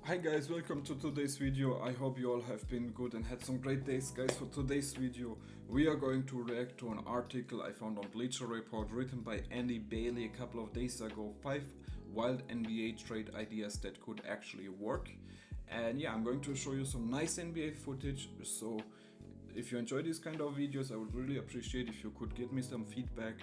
Hi guys, welcome to today's video. I hope you all have been good and had some great days. Guys, for today's video we are going to react to an article I found on Bleacher Report written by Andy Bailey a couple of days ago. 5 wild NBA trade ideas that could actually work. And yeah, I'm going to show you some nice NBA footage. So if you enjoy these kind of videos, I would really appreciate if you could give me some feedback.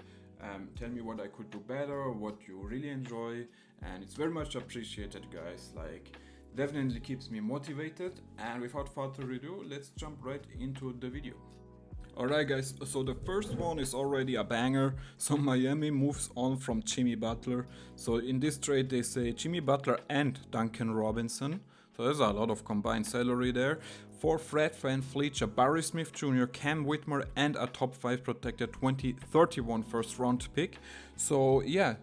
Tell me what I could do better, what you really enjoy, and it's very much appreciated, guys. Like, definitely keeps me motivated. And without further ado, let's jump right into the video. Alright guys, so the first one is already a banger. So Miami moves on from Jimmy Butler. So in this trade they say Jimmy Butler and Duncan Robinson. So there's a lot of combined salary there. For Fred VanVleet, Jabari Smith Jr., Cam Whitmore, and a top 5 protected 2031 first round pick. So yeah,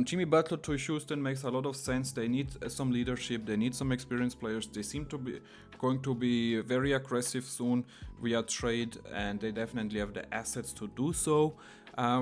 Jimmy Butler to Houston makes a lot of sense. They need some leadership, they need some experienced players. They seem to be going to be very aggressive soon via trade, and they definitely have the assets to do so.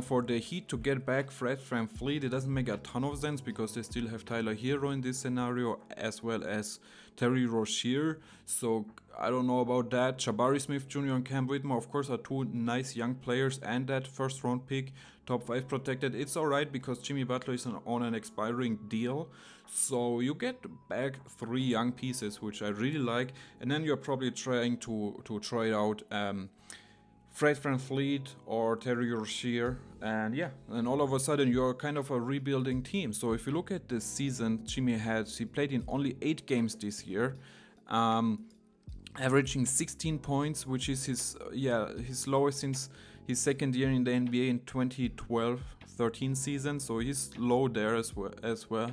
For the Heat to get back Fred VanVleet, it doesn't make a ton of sense because they still have Tyler Hero in this scenario as well as Terry Rozier. So I don't know about that. Jabari Smith Jr. and Cam Whitmore, of course, are two nice young players, and that first round pick, top 5 protected. It's alright because Jimmy Butler is on an expiring deal. So you get back 3 young pieces, which I really like. And then you're probably trying to trade out Fred VanVleet or Terry Rozier, and yeah, and all of a sudden you're kind of a rebuilding team. So if you look at the season he played in only 8 games this year, averaging 16 points, which is his lowest since his second year in the NBA in 2012-13 season. So he's low there as well.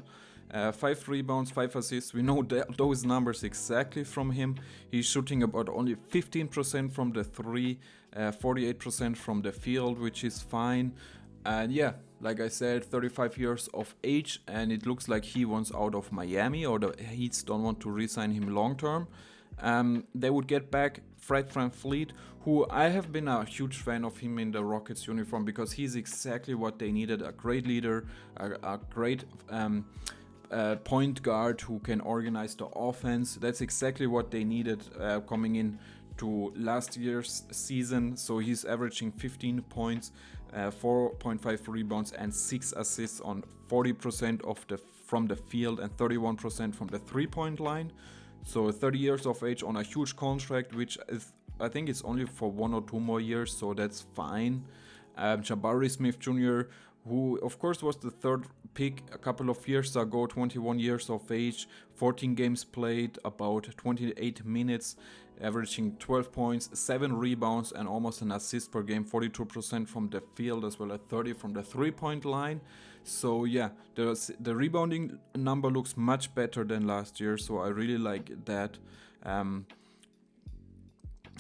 5 rebounds, 5 assists. We know those numbers exactly from him. He's shooting about only 15% from the 3, 48% from the field, which is fine. And yeah, like I said, 35 years of age, and it looks like he wants out of Miami, or the Heats don't want to re-sign him long term. They would get back Fred VanVleet, who I have been a huge fan of him in the Rockets uniform because he's exactly what they needed: a great leader, a great point guard who can organize the offense. That's exactly what they needed coming in to last year's season. So he's averaging 15 points, 4.5 rebounds, and 6 assists on 40% from the field and 31% from the 3-point line. So 30 years of age on a huge contract, which is, I think it's only for 1 or 2 more years, so that's fine. Jabari Smith Jr., who of course was the 3rd pick a couple of years ago, 21 years of age, 14 games played, about 28 minutes, averaging 12 points, 7 rebounds, and almost an assist per game, 42% from the field as well as 30 from the 3-point line. So yeah, the rebounding number looks much better than last year, so I really like that.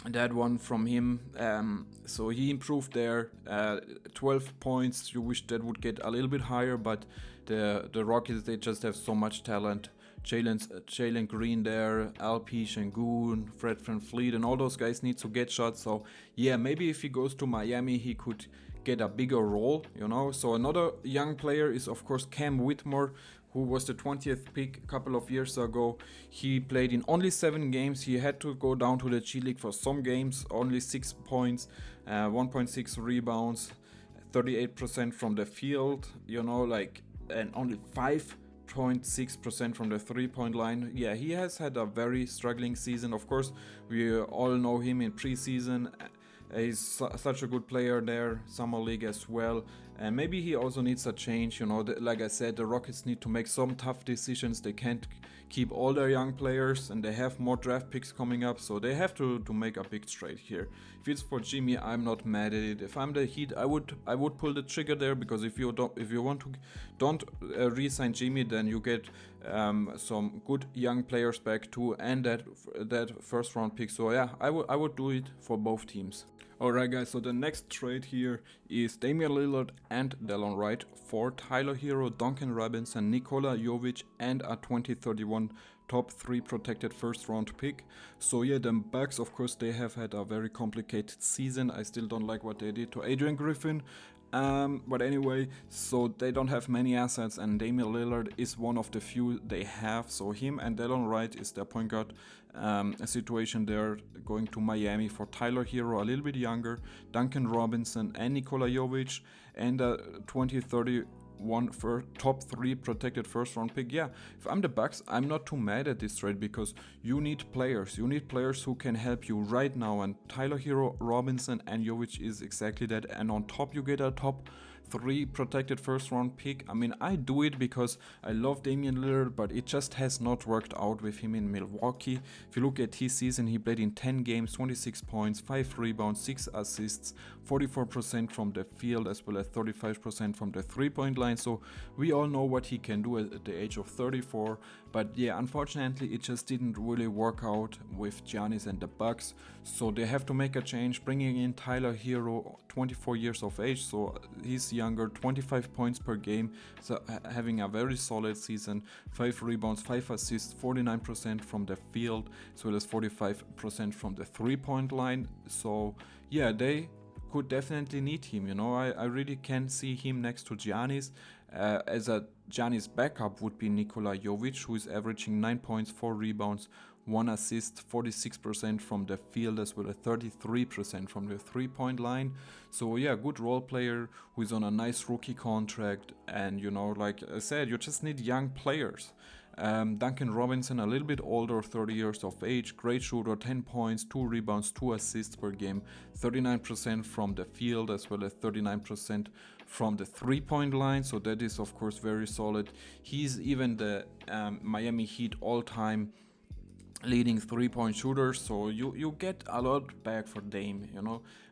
That one from him. So he improved there. 12 points. You wish that would get a little bit higher, but the Rockets, they just have so much talent. Jalen Green there, LP Şengün, Fred VanVleet, and all those guys need to get shots. So yeah, maybe if he goes to Miami, he could get a bigger role, you know. So another young player is of course Cam Whitmore, who was the 20th pick a couple of years ago. He played in only 7 games. He had to go down to the G League for some games. Only 6 points, 1.6 rebounds, 38% from the field, you know, like, and only 5.6% from the 3-point line. Yeah, he has had a very struggling season. Of course, we all know him in preseason. He's such a good player there, summer league as well, and maybe he also needs a change. You know, like I said, the Rockets need to make some tough decisions. They can't keep all their young players, and they have more draft picks coming up, so they have to make a big trade here. If it's for Jimmy, I'm not mad at it. If I'm the Heat, I would pull the trigger there, because if you don't re-sign Jimmy, then you get some good young players back too, and that first round pick. So yeah, I would do it for both teams. Alright guys, so the next trade here is Damian Lillard and Delon Wright for Tyler Hero, Duncan Robinson, Nikola Jovic, and a 2031 top 3 protected first round pick. So yeah, the Bucks, of course, they have had a very complicated season. I still don't like what they did to Adrian Griffin. But anyway, so they don't have many assets, and Damian Lillard is one of the few they have. So him and Delon Wright is their point guard. A situation there going to Miami for Tyler Hero, a little bit younger, Duncan Robinson, and Nikola Jovic, and a 2031 top 3 protected first round pick. Yeah, if I'm the Bucks, I'm not too mad at this trade because you need players. You need players who can help you right now, and Tyler Hero, Robinson, and Jovic is exactly that. And on top, you get a top 3 protected first round pick. I mean, I do it because I love Damian Lillard, but it just has not worked out with him in Milwaukee. If you look at his season, he played in 10 games, 26 points, 5 rebounds, 6 assists, 44% from the field, as well as 35% from the 3-point line. So we all know what he can do at the age of 34. But yeah, unfortunately, it just didn't really work out with Giannis and the Bucks. So they have to make a change, bringing in Tyler Hero, 24 years of age. So he's younger, 25 points per game, so having a very solid season, 5 rebounds, 5 assists, 49% from the field, as well as 45% from the 3-point line. So yeah, they could definitely need him. I really can see him next to Giannis. As a Giannis backup would be Nikola Jovic, who is averaging 9 points, 4 rebounds, 1 assist, 46% from the field, as well as 33% from the 3-point line. So yeah, good role player who is on a nice rookie contract. And like I said, you just need young players. Duncan Robinson, a little bit older, 30 years of age, great shooter, 10 points, 2 rebounds, 2 assists per game, 39% from the field, as well as 39% from the 3-point line. So that is of course very solid. He's even the Miami Heat all-time leading 3-point shooters, so you get a lot back for Dame,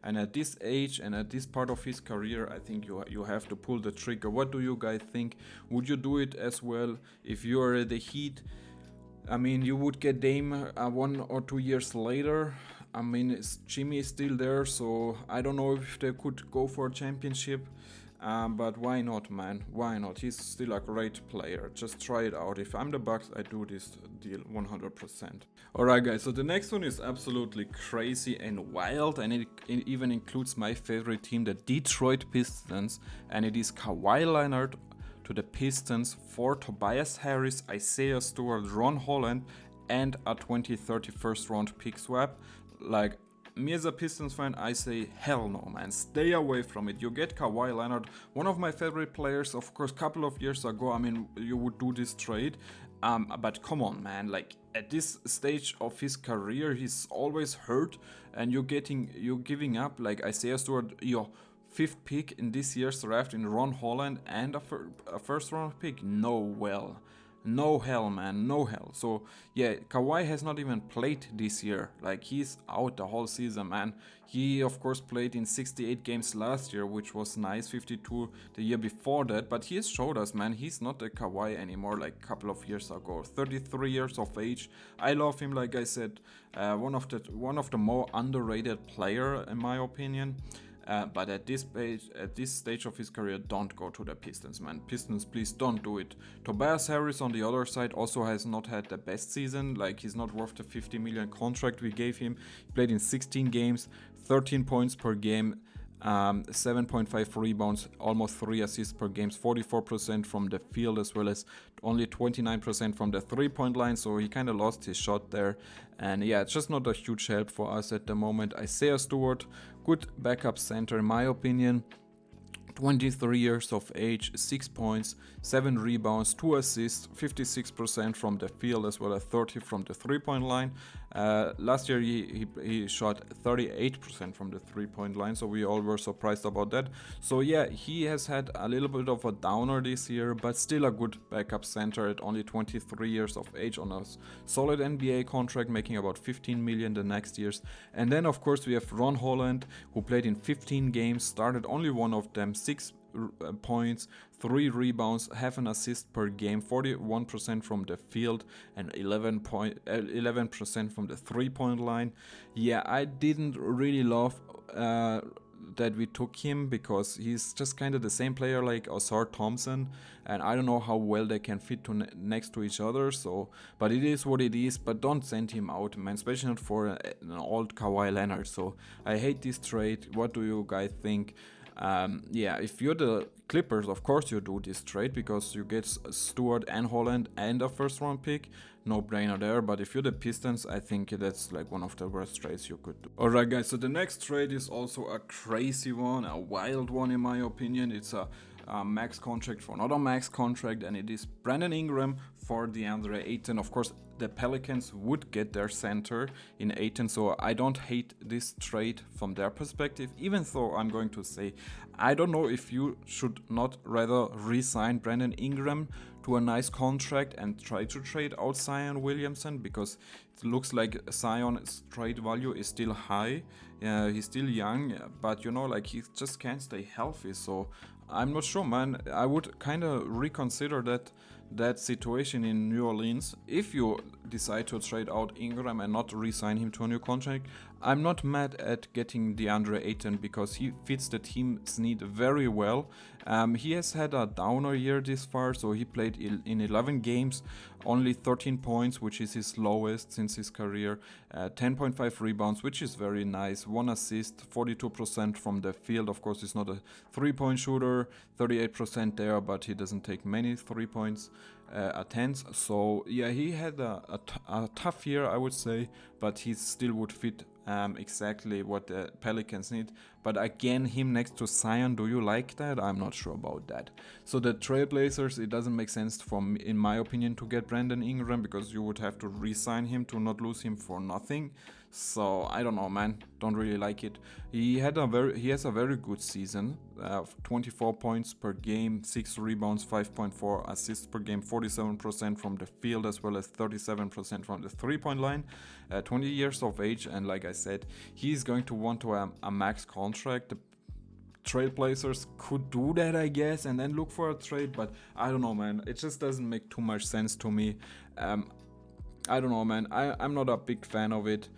and at this age and at this part of his career, I think you have to pull the trigger. What do you guys think? Would you do it as well if you are the Heat? I mean, you would get Dame 1 or 2 years later. I mean, Jimmy is still there, so I don't know if they could go for a championship. But why not, man? Why not? He's still a great player. Just try it out. If I'm the Bucks, I do this deal 100%. Alright guys, so the next one is absolutely crazy and wild, and it even includes my favorite team, the Detroit Pistons, and it is Kawhi Leonard to the Pistons for Tobias Harris, Isaiah Stewart, Ron Holland, and a 2030 first round pick swap. Like, me as a Pistons fan, I say hell no, man. Stay away from it. You get Kawhi Leonard, one of my favorite players, of course. Couple of years ago, I mean, you would do this trade, but come on, man. Like, at this stage of his career, he's always hurt, and you're giving up like Isaiah Stewart, your 5th pick in this year's draft, in Ron Holland, and a first round pick. No hell, man, no hell. So yeah, Kawhi has not even played this year. Like, he's out the whole season, man. He of course played in 68 games last year, which was nice, 52 the year before that, but he has showed us, man, he's not a Kawhi anymore like a couple of years ago. 33 years of age. I love him, like I said, one of the more underrated player in my opinion. But at this stage of his career, don't go to the Pistons, man. Pistons, please don't do it. Tobias Harris on the other side also has not had the best season. Like, he's not worth the $50 million contract we gave him. He played in 16 games, 13 points per game, 7.5 rebounds, almost 3 assists per game, 44% from the field, as well as only 29% from the 3-point line. So he kind of lost his shot there. And yeah, it's just not a huge help for us at the moment. Isaiah Stewart, good backup center in my opinion. 23 years of age, 6 points, 7 rebounds, 2 assists, 56% from the field, as well as 30 from the 3-point line. Last year he shot 38% from the 3-point line, so we all were surprised about that. So yeah, he has had a little bit of a downer this year, but still a good backup center at only 23 years of age on a solid NBA contract, making about $15 million the next years. And then of course we have Ron Holland, who played in 15 games, started only one of them, 6 points, 3 rebounds, half an assist per game, 41% from the field, and 11% from the 3-point line. Yeah, I didn't really love that we took him, because he's just kind of the same player like Osar Thompson, and I don't know how well they can fit next to each other. So, but it is what it is. But don't send him out, man, especially not for an old Kawhi Leonard. So I hate this trade. What do you guys think? Yeah, if you're the Clippers, of course you do this trade because you get Stewart and Holland and a first round pick. No brainer there. But if you're the Pistons, I think that's like one of the worst trades you could do. Alright, guys, so the next trade is also a crazy one, a wild one in my opinion. It's a max contract for another max contract, and it is Brandon Ingram for DeAndre Ayton. Of course, the Pelicans would get their center in Ayton, so I don't hate this trade from their perspective, even though I'm going to say I don't know if you should not rather re-sign Brandon Ingram to a nice contract and try to trade out Zion Williamson, because it looks like Zion's trade value is still high. He's still young, but like he just can't stay healthy, so I'm not sure, man. I would kind of reconsider that situation in New Orleans. If you decide to trade out Ingram and not re-sign him to a new contract, I'm not mad at getting DeAndre Ayton because he fits the team's need very well. He has had a downer year this far, so he played in 11 games, only 13 points, which is his lowest since his career, 10.5 rebounds, which is very nice, 1 assist, 42% from the field. Of course, he's not a 3-point shooter, 38% there, but he doesn't take many 3 points attempts. So yeah, he had a tough year, I would say, but he still would fit exactly what the Pelicans need. But again, him next to Zion, do you like that? I'm not sure about that. So the Trailblazers, it doesn't make sense in my opinion, to get Brandon Ingram, because you would have to re-sign him to not lose him for nothing. So I don't know, man. Don't really like it. He has a very good season. 24 points per game, 6 rebounds, 5.4 assists per game, 47% from the field, as well as 37% from the 3-point line. 20 years of age, and like I said, he's going to want to a max contract. The Trailblazers could do that, I guess, and then look for a trade, but I don't know, man. It just doesn't make too much sense to me. I don't know, man. I'm not a big fan of it.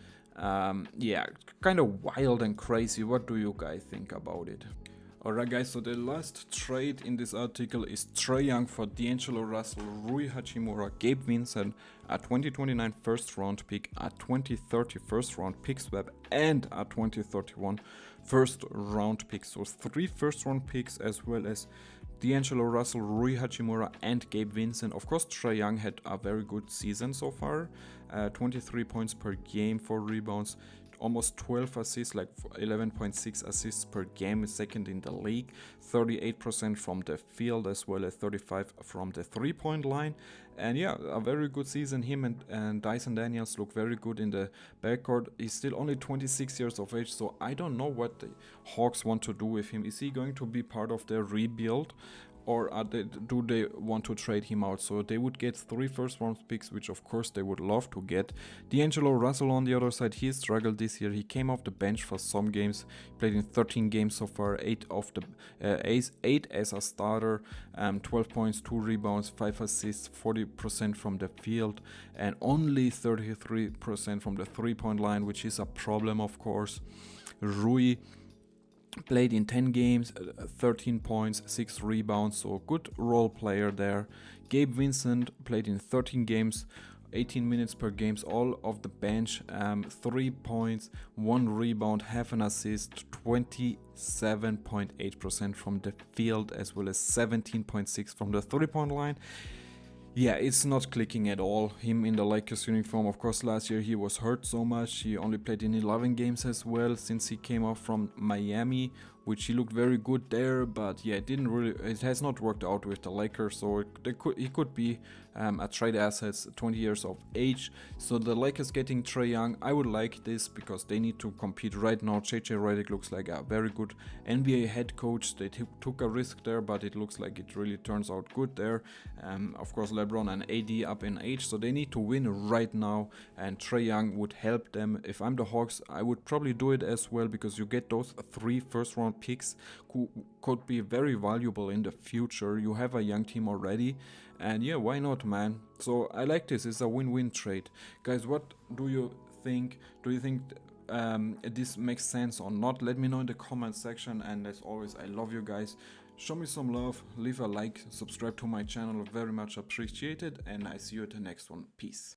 Yeah, kind of wild and crazy. What do you guys think about it? Alright, guys, so the last trade in this article is Trae Young for D'Angelo Russell, Rui Hachimura, Gabe Vincent, a 2029 first round pick, a 2030 first round pick swap, and a 2031 first round pick. So 3 first round picks, as well as D'Angelo Russell, Rui Hachimura, and Gabe Vincent. Of course, Trae Young had a very good season so far. 23 points per game, 4 rebounds, almost 12 assists, like 11.6 assists per game, second in the league. 38% from the field, as well as 35 from the 3-point line. And yeah, a very good season. Him and Dyson Daniels look very good in the backcourt. He's still only 26 years of age, so I don't know what the Hawks want to do with him. Is he going to be part of their rebuild, or do they want to trade him out? So they would get 3 first round picks, which of course they would love to get. D'Angelo Russell on the other side, he struggled this year. He came off the bench for some games, played in 13 games so far, 8 as a starter, 12 points, 2 rebounds, 5 assists, 40% from the field, and only 33% from the 3-point line, which is a problem, of course. Rui played in 10 games, 13 points, 6 rebounds, so good role player there. Gabe Vincent played in 13 games, 18 minutes per game, all of the bench, 3 points, 1 rebound, half an assist, 27.8% from the field, as well as 17.6% from the 3-point line. Yeah, it's not clicking at all. Him in the Lakers uniform, of course, last year he was hurt so much. He only played in 11 games as well since he came off from Miami, which he looked very good there, but yeah, it has not worked out with the Lakers, so he could be a trade assets, 20 years of age. So the Lakers getting Trae Young, I would like this because they need to compete right now. JJ Redick looks like a very good NBA head coach. They took a risk there, but it looks like it really turns out good there. Of course, LeBron and AD up in age, so they need to win right now, and Trae Young would help them. If I'm the Hawks, I would probably do it as well, because you get those 3 first round picks who could be very valuable in the future. You have a young team already, and yeah, why not, man? So I like this. It's a win-win trade. Guys, what do you think? Do you think this makes sense or not? Let me know in the comment section, and as always, I love you guys. Show me some love, leave a like, subscribe to my channel, very much appreciated, and I see you at the next one. Peace.